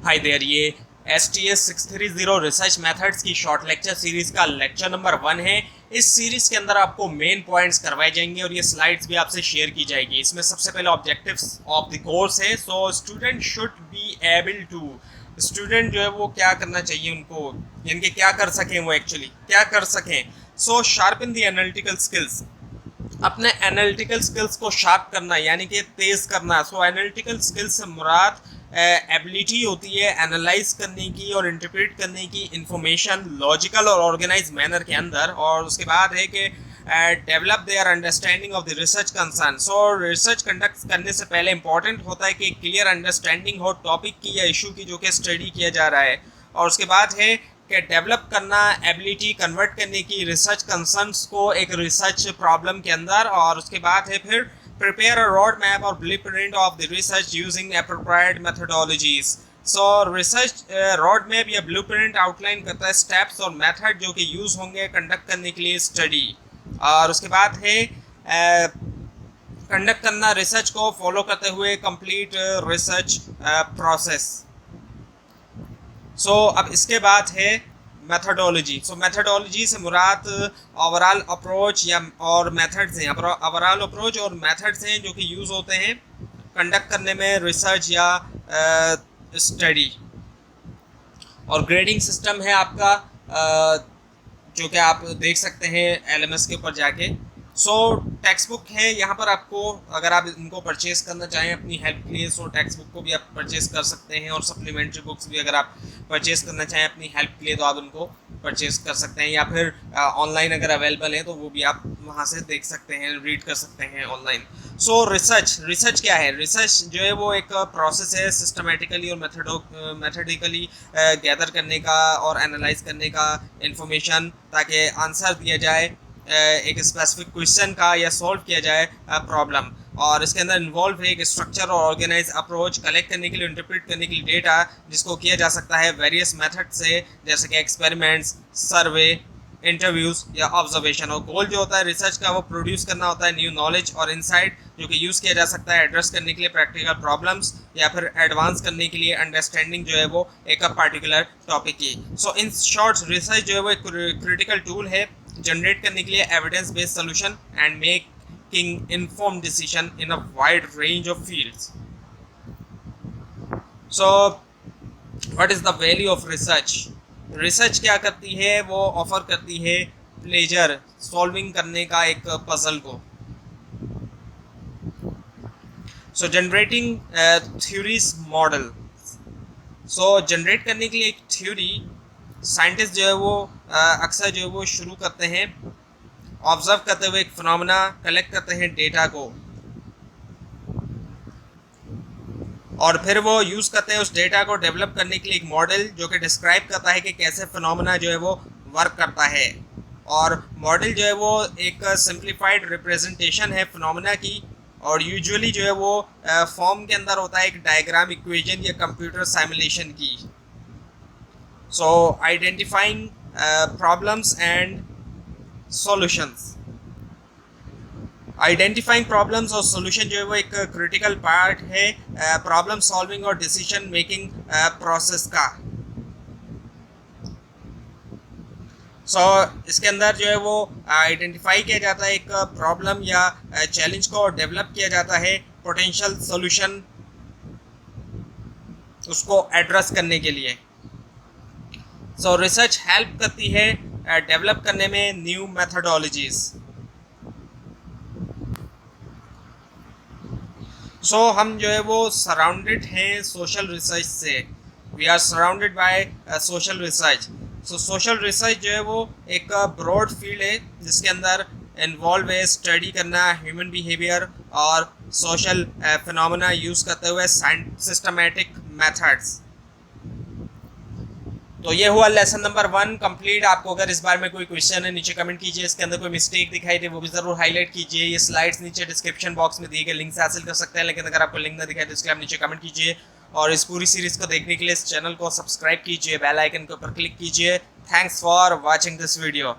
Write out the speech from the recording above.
Hi there, ये STS 630 research methods की short lecture series का लेक्चर नंबर 1 है। इस सीरीज के अंदर आपको मेन पॉइंट्स करवाए जाएंगे और ये स्लाइड्स भी आपसे शेयर की जाएगी। इसमें सबसे पहले ऑब्जेक्टिव्स ऑफ द कोर्स है। So student should be able to, student जो है वो क्या करना चाहिए उनको, यानी कि क्या कर सकें, वो एक्चुअली क्या कर सकें। सो शार्पन द एनालिटिकल स्किल्स, अपने एनालिटिकल स्किल्स को शार्प करना यानी कि तेज करना। सो एनालिटिकल स्किल्स से मुराद एबिलिटी होती है एनालाइज करने की और इंटरप्रेट करने की इंफॉर्मेशन लॉजिकल और ऑर्गेनाइज मैनर के अंदर। और उसके बाद है कि develop their understanding of the research concern. So research conduct करने से पहले इंपॉर्टेंट होता है कि क्लियर अंडरस्टैंडिंग हो टॉपिक की या इशू की जो कि स्टडी किया जा रहा है। और उसके बाद है कि डेवलप करना एबिलिटी कन्वर्ट करने की रिसर्च कंसर्न्स को एक रिसर्च प्रॉब्लम के अंदर। और उसके बाद है फिर prepare a roadmap or blueprint of the research using appropriate methodologies. So research road map या ब्लूप्रिंट आउटलाइन करता है स्टेप्स और मेथड जो कि यूज़ होंगे कंडक्ट करने के लिए स्टडी। और उसके बाद है कंडक्ट करना रिसर्च को फॉलो करते हुए कंप्लीट रिसर्च प्रोसेस। सो अब इसके बाद है मेथडोलॉजी। सो मेथडोलॉजी से मुराद ओवरऑल अप्रोच या और मेथड्स हैं, ओवरऑल अप्रोच और मेथड्स हैं जो कि यूज़ होते हैं कंडक्ट करने में रिसर्च या स्टडी। और ग्रेडिंग सिस्टम है आपका जो कि आप देख सकते हैं LMS के ऊपर जाके। सो टेक्स्ट बुक है यहाँ पर, आपको अगर आप इनको परचेज़ करना चाहें अपनी हेल्प के लिए, सो टेक्स्ट बुक को भी आप परचेज़ कर सकते हैं। और सप्लीमेंट्री बुक्स भी अगर आप परचेज़ करना चाहें अपनी हेल्प के लिए तो आप उनको परचेज़ कर सकते हैं, या फिर ऑनलाइन अगर अवेलेबल है तो वो भी आप वहाँ से देख सकते हैं, रीड कर सकते हैं ऑनलाइन। सो रिसर्च क्या है? रिसर्च जो है वो एक प्रोसेस है सिस्टमेटिकली और मेथडिकली गैदर करने का और एनालाइज करने का इंफॉर्मेशन, ताकि आंसर दिया जाए एक स्पेसिफिक क्वेश्चन का या सॉल्व किया जाए प्रॉब्लम। और इसके अंदर इन्वॉल्व है एक स्ट्रक्चर और ऑर्गेनाइज अप्रोच कलेक्ट करने के लिए, इंटरप्रेट करने के लिए डेटा, जिसको किया जा सकता है वेरियस मेथड से, जैसे कि एक्सपेरिमेंट्स, सर्वे, इंटरव्यूज या ऑब्जर्वेशन। और गोल जो होता है रिसर्च का वो प्रोड्यूस करना होता है न्यू नॉलेज और इंसाइट जो कि यूज़ किया जा सकता है एड्रेस करने के लिए प्रैक्टिकल प्रॉब्लम्स या फिर एडवांस करने के लिए अंडरस्टैंडिंग जो है वो एक पर्टिकुलर टॉपिक की। सो इन शॉर्ट रिसर्च जो है वो एक क्रिटिकल टूल है जनरेट करने के लिए evidence based solution and making informed decision in a wide range of fields. So what is the value of research? Research क्या करती है? वो ऑफर करती है प्लेजर, सॉल्विंग करने का एक पजल को। सो जनरेटिंग थ्योरीज मॉडल। सो जनरेट करने के लिए एक थ्योरी साइंटिस्ट जो है वो अक्सर जो है वो शुरू करते हैं ऑब्जर्व करते हुए एक फिनोमेना, कलेक्ट करते हैं डेटा को और फिर वो यूज़ करते हैं उस डेटा को डेवलप करने के लिए एक मॉडल जो कि डिस्क्राइब करता है कि कैसे फिनोमेना जो है वो वर्क करता है। और मॉडल जो है वो एक सिंप्लीफाइड रिप्रेजेंटेशन है फिनोमेना की, और यूजुअली जो है वो फॉर्म के अंदर होता है एक डायग्राम, इक्वेशन या कंप्यूटर सिमुलेशन की। So identifying problems and solutions. Identifying problems और सोल्यूशन जो है वो एक क्रिटिकल पार्ट है प्रॉब्लम सॉल्विंग और डिसीजन मेकिंग प्रोसेस का। सो इसके अंदर जो है वो आइडेंटिफाई किया जाता है एक प्रॉब्लम या चैलेंज को, डेवलप किया जाता है पोटेंशियल सोल्यूशन उसको एड्रेस करने के लिए। सो रिसर्च हेल्प करती है डेवलप करने में न्यू मेथडोलॉजीज। सो हम जो है वो सराउंडेड हैं सोशल रिसर्च से, we are surrounded by social research. So social research जो है वो एक ब्रॉड फील्ड है जिसके अंदर इन्वॉल्व है स्टडी करना ह्यूमन बिहेवियर और सोशल फिनोमेना यूज़ करते हुए सिस्टमैटिक मेथड्स। तो ये हुआ लेसन नंबर 1 कंप्लीट। आपको अगर इस बार में कोई क्वेश्चन है नीचे कमेंट कीजिए, इसके अंदर कोई मिस्टेक दिखाई दे वो भी ज़रूर हाईलाइट कीजिए। ये स्लाइड्स नीचे डिस्क्रिप्शन बॉक्स में दिए गए लिंक से हासिल कर सकते हैं, लेकिन अगर आपको लिंक ना दिखाई तो इसके लिए आप नीचे कमेंट कीजिए। और इस पूरी सीरीज़ को देखने के लिए इस चैनल को सब्सक्राइब कीजिए, बेल आइकन के ऊपर क्लिक कीजिए। Thanks for watching this video.